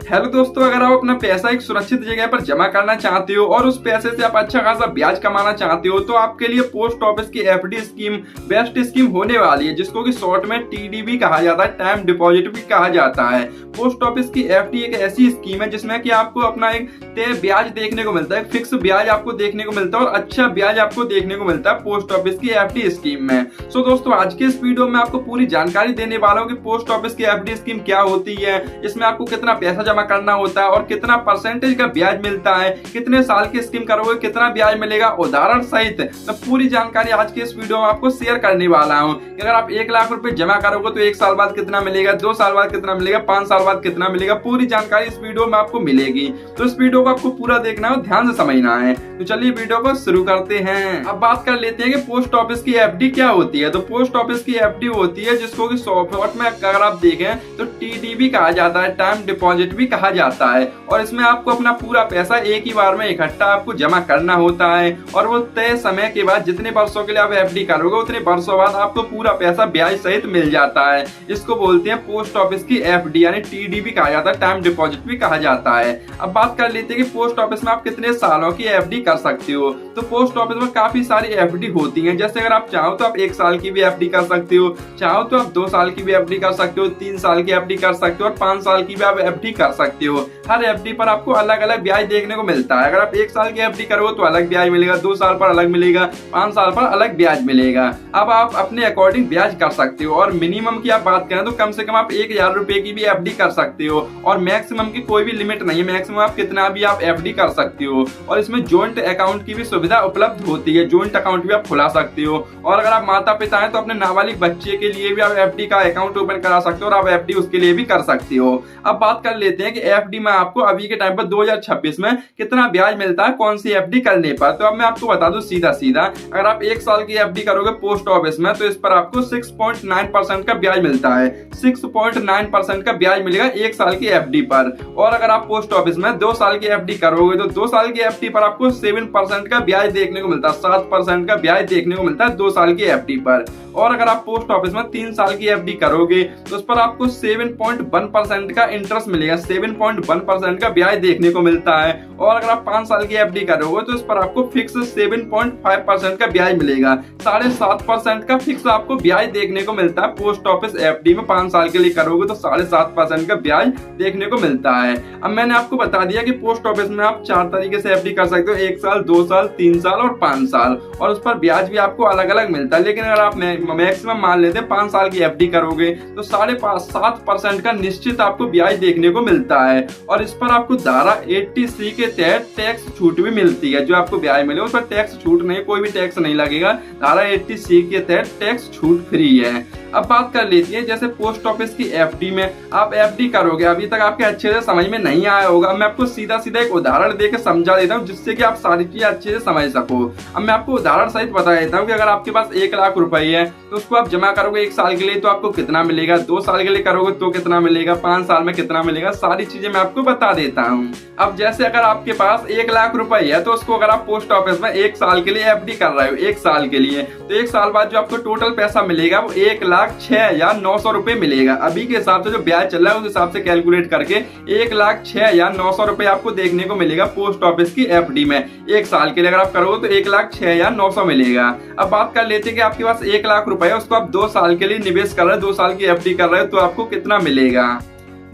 Hello दोस्तों, अगर आप अपना पैसा एक सुरक्षित जगह पर जमा करना चाहते हो और उस पैसे से आप अच्छा खासा ब्याज कमाना चाहते हो तो आपके लिए पोस्ट ऑफिस की एफडी स्कीम बेस्ट स्कीम होने वाली है, जिसको कि शॉर्ट में टीडीबी कहा जाता है, टाइम डिपॉजिट भी कहा जाता है। पोस्ट ऑफिस की एफडी एक ऐसी स्कीम है जिसमें कि आपको अपना एक तय ब्याज देखने को मिलता है, फिक्स ब्याज आपको देखने को मिलता है और अच्छा ब्याज आपको देखने को मिलता है पोस्ट ऑफिस की एफडी स्कीम में। सो दोस्तों, आज के इस वीडियो में आपको पूरी जानकारी देने वाला हूँ कि पोस्ट ऑफिस की एफडी स्कीम क्या होती है, इसमें आपको कितना पैसा जमा करना होता है और कितना परसेंटेज का ब्याज मिलता है, कितने साल की स्कीम करोगे कितना ब्याज मिलेगा, उदाहरण सहित तो पूरी जानकारी आज के इस वीडियो में आपको शेयर करने वाला हूं। अगर आप 1 लाख रुपए जमा करोगे तो 1 साल बाद कितना मिलेगा, 2 साल बाद कितना मिलेगा, 5 साल बाद कितना मिलेगा, पूरी जानकारी इस वीडियो में आपको मिलेगी। तो इस वीडियो को आपको पूरा देखना है, ध्यान से समझना है। तो चलिए वीडियो को शुरू करते हैं। अब बात कर लेते हैं कि पोस्ट ऑफिस की एफडी क्या होती है। तो पोस्ट ऑफिस की एफडी होती है जिसको कि शॉर्ट में अगर आप देखें तो टीडीबी कहा जाता है, टाइम डिपॉजिट भी कहा जाता है। और इसमें आपको अपना पूरा पैसा एक ही बार में इकट्ठा आपको जमा करना होता है और वो तय समय के बाद जितने वर्षों के लिए आप एफडी करोगे उतने वर्षों बाद आपको पूरा पैसा ब्याज सहित मिल जाता है। इसको बोलते हैं पोस्ट ऑफिस की एफडी, यानी टीडीबी कहा जाता है, टाइम डिपॉजिट भी कहा जाता है। अब बात कर लेते हैं कि पोस्ट ऑफिस में आप कितने सालों की एफडी कर सकते हो। तो पोस्ट ऑफिस में काफी सारी एफडी होती है, जैसे अगर आप चाहो तो आप 1 साल की भी एफडी कर सकते हो, चाहो तो आप 2 साल की भी एफडी कर सकते हो, 3 साल की एफडी कर सकते हो और 5 साल की भी आप एफडी कर सकते हो। हर एफडी पर आपको अलग अलग ब्याज देखने को मिलता है। अगर आप 1 साल की एफडी करोगे तो अलग ब्याज मिलेगा, 2 साल पर अलग मिलेगा, 5 साल पर अलग ब्याज मिलेगा। अब आप अपने अकॉर्डिंग ब्याज कर सकते हो और मिनिमम की आप बात करें तो कम से कम आप 1000 रुपए की भी एफडी कर सकते हो और मैक्सिमम की कोई भी लिमिट नहीं है, मैक्सिमम आप कितना भी आप एफडी कर सकते हो। और इसमें जॉइंट अकाउंट की भी सुविधा उपलब्ध होती है, जॉइंट अकाउंट भी आप खुला सकते हो। और अगर आप माता पिता हैं तो अपने नाबालिग बच्चे के लिए भी आप एफडी का अकाउंट ओपन करा सकते हो और आप एफडी उसके लिए भी कर सकते हो। अब बात कर लेते हैं कि एफडी में आपको अभी के टाइम पर 2026 में कितना ब्याज मिलता है कौन सी एफडी करने पर। तो अब मैं आपको बता दूं सीधा सीधा, अगर आप 1 साल की एफडी करोगे पोस्ट ऑफिस में तो इस पर आपको 6.9% का ब्याज मिलता है, 6.9% का ब्याज मिलेगा 1 साल की एफडी पर। और अगर आप पोस्ट ऑफिस में 2 साल की एफडी करोगे तो 2 साल की एफडी पर आपको 7% का ब्याज देखने को मिलता है, 7% का ब्याज देखने को मिलता है 2 साल की एफडी पर। और अगर आप पोस्ट ऑफिस में 3 साल की एफडी करोगे तो उस पर आपको 7.1% का इंटरेस्ट मिलेगा, 7.1% का ब्याज देखने को मिलता है। और अगर आप 5 साल की एफडी करोगे तो उस पर आपको फिक्स 7.5% का ब्याज मिलेगा, 7.5% का फिक्स आपको ब्याज देखने को मिलता है पोस्ट ऑफिस एफडी में। 5 साल के लिए करोगे तो 7.5% का ब्याज देखने को मिलता है। अब मैंने आपको बता दिया कि पोस्ट ऑफिस में आप 4 तरीके से एफडी कर सकते हो, 1 साल, 2 साल, 3 साल और 5 साल। और उस पर ब्याज भी आपको अलग अलग मिलता है। लेकिन अगर आप मैक्सिमम मान लेते हैं 5 साल की एफडी करोगे तो 7.5% का निश्चित आपको ब्याज देखने को मिलता है। और इस पर आपको धारा 80C के तहत टैक्स छूट भी मिलती है, जो आपको ब्याज मिले उस पर टैक्स छूट नहीं, कोई भी टैक्स नहीं लगेगा, धारा 80C के तहत टैक्स छूट फ्री है। अब बात कर लेती है जैसे पोस्ट ऑफिस की एफडी में आप एफडी करोगे, अभी तक आपके अच्छे से समझ में नहीं आया होगा, मैं आपको सीधा सीधा एक उदाहरण देकर समझा देता हूँ जिससे कि आप सारी चीजें अच्छे से समझ सको। अब मैं आपको उदाहरण सहित बता देता हूँ कि अगर आपके पास 1 लाख रुपए है तो उसको आप जमा करोगे 1 साल के लिए तो आपको कितना मिलेगा, 2 साल के लिए करोगे तो कितना मिलेगा, 5 साल में कितना मिलेगा, सारी चीजें मैं आपको बता देता हूँ। अब जैसे अगर आपके पास 1 लाख रुपए है तो उसको अगर आप पोस्ट ऑफिस में 1 साल के लिए एफडी कर रहे हो, 1 साल के लिए, तो 1 साल बाद जो आपको टोटल पैसा मिलेगा वो 1,06,900 रुपए मिलेगा। अभी के हिसाब से जो ब्याज चल रहा है उस हिसाब से कैलकुलेट करके 1,06,900 रुपए आपको देखने को मिलेगा पोस्ट ऑफिस की एफडी में। 1 साल के लिए अगर आप करोगे तो 1,06,900 मिलेगा। अब बात कर लेते हैं कि आपके पास 1 लाख रुपए है, उसको आप 2 साल के लिए निवेश कर रहे हो, 2 साल की एफडी कर रहे हो तो आपको कितना मिलेगा।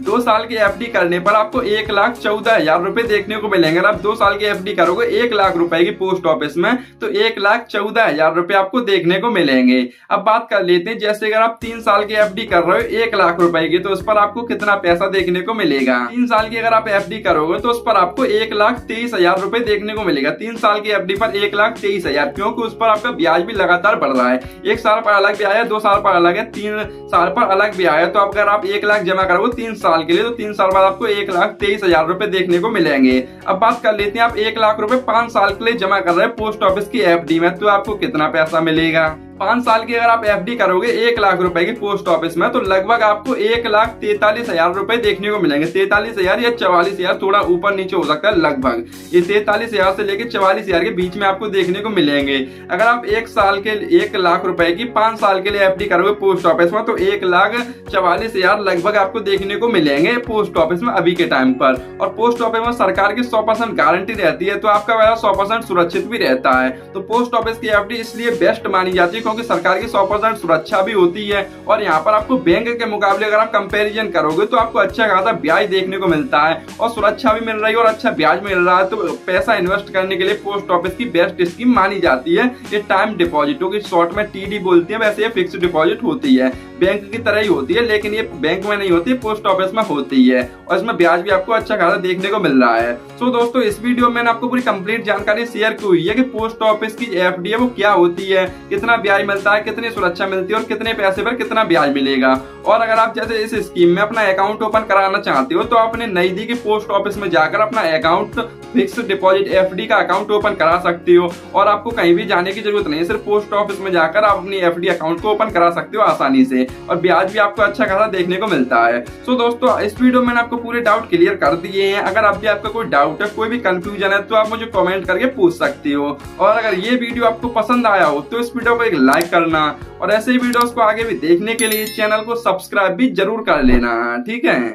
2 साल की एफडी करने पर आपको 1,14,000 रुपए देखने को मिलेंगे। अगर आप 2 साल की एफडी करोगे 1 लाख रुपए की पोस्ट ऑफिस में तो 1,14,000 रुपए आपको देखने को मिलेंगे। अब बात कर लेते हैं जैसे अगर आप 3 साल की एफडी कर रहे हो 1 लाख रुपए की तो उस पर आपको कितना पैसा देखने को मिलेगा। 3 साल की अगर आप एफडी करोगे तो उस पर आपको 1,23,000 रुपए देखने को मिलेगा। 3 साल की एफडी पर 1,23,000, क्योंकि उस पर आपका ब्याज भी लगातार बढ़ रहा है। 1 साल पर अलग ब्याज है, 2 साल पर अलग है, 3 साल पर अलग ब्याज है। तो अगर आप 1 लाख जमा करोगे 3 साल के लिए तो 3 साल बाद आपको 1,23,000 रुपए देखने को मिलेंगे। अब बात कर लेते हैं आप 1 लाख रुपए 5 साल के लिए जमा कर रहे हैं पोस्ट ऑफिस की एफडी में तो आपको कितना पैसा मिलेगा। 5 साल की अगर आप एफडी करोगे 1 लाख रुपए की पोस्ट ऑफिस में, तो लगभग आपको 1,43,000 रुपए देखने को मिलेंगे। 43,000 या 44,000, थोड़ा ऊपर नीचे हो सकता है, लगभग ये 43,000 से लेकर 44,000 के बीच में आपको देखने को मिलेंगे। अगर आप 1 लाख रुपए की 5 साल के लिए एफडी करोगे पोस्ट ऑफिस में, तो 1,44,000 लगभग आपको देखने को मिलेंगे पोस्ट ऑफिस में अभी के टाइम पर। और पोस्ट ऑफिस में सरकार की 100% गारंटी रहती है, तो आपका पैसा 100% सुरक्षित भी रहता है। तो पोस्ट ऑफिस की एफडी इसलिए बेस्ट मानी जाती है क्योंकि सरकार की 100% सुरक्षा भी होती है, और यहाँ पर आपको बैंक के मुकाबले अगर आप कंपैरिजन करोगे तो आपको अच्छा खासा ब्याज देखने को मिलता है, और सुरक्षा भी मिल रही है और अच्छा ब्याज मिल रहा है। तो पैसा इन्वेस्ट करने के लिए पोस्ट ऑफिस की बेस्ट स्कीम मानी जाती है। ये टाइम डिपॉजिटों की शॉर्ट में टीडी बोलते हैं, वैसे ये फिक्स्ड डिपॉजिट होती है, बैंक की तरह ही होती है, लेकिन ये बैंक में नहीं होती, पोस्ट ऑफिस में होती है, और इसमें ब्याज भी आपको अच्छा खासा देखने को मिल रहा है। सो दोस्तों, इस वीडियो में मैंने आपको पूरी कंप्लीट जानकारी शेयर की हुई है कि पोस्ट ऑफिस की एफडी है वो क्या होती है, कितना ब्याज मिलता है, कितनी सुरक्षा मिलती है और कितने पैसे पर कितना ब्याज मिलेगा। और अगर आप जैसे इस स्कीम में अपना अकाउंट ओपन कराना चाहते हो, तो अपने नजदीकी पोस्ट ऑफिस में जाकर अपना अकाउंट फिक्स्ड डिपॉजिट एफडी का अकाउंट ओपन करा सकते हो, और आपको कहीं भी जाने की जरूरत नहीं है। सिर्फ पोस्ट ऑफिस में जाकर आप अपनी एफडी अकाउंट को ओपन करा सकते हो आसानी से, और ब्याज भी आपको अच्छा खासा देखने को मिलता है। सो दोस्तों, इस वीडियो में मैंने आपको पूरे डाउट क्लियर कर दिए हैं। अगर आप भी आपका कोई डाउट है, कोई भी कंफ्यूजन है, तो आप मुझे कमेंट करके पूछ सकते हो। और अगर ये वीडियो आपको पसंद आया हो तो इस वीडियो को एक लाइक करना, और ऐसे ही वीडियोस को आगे भी देखने के लिए चैनल को सब्सक्राइब भी जरूर कर लेना। ठीक है।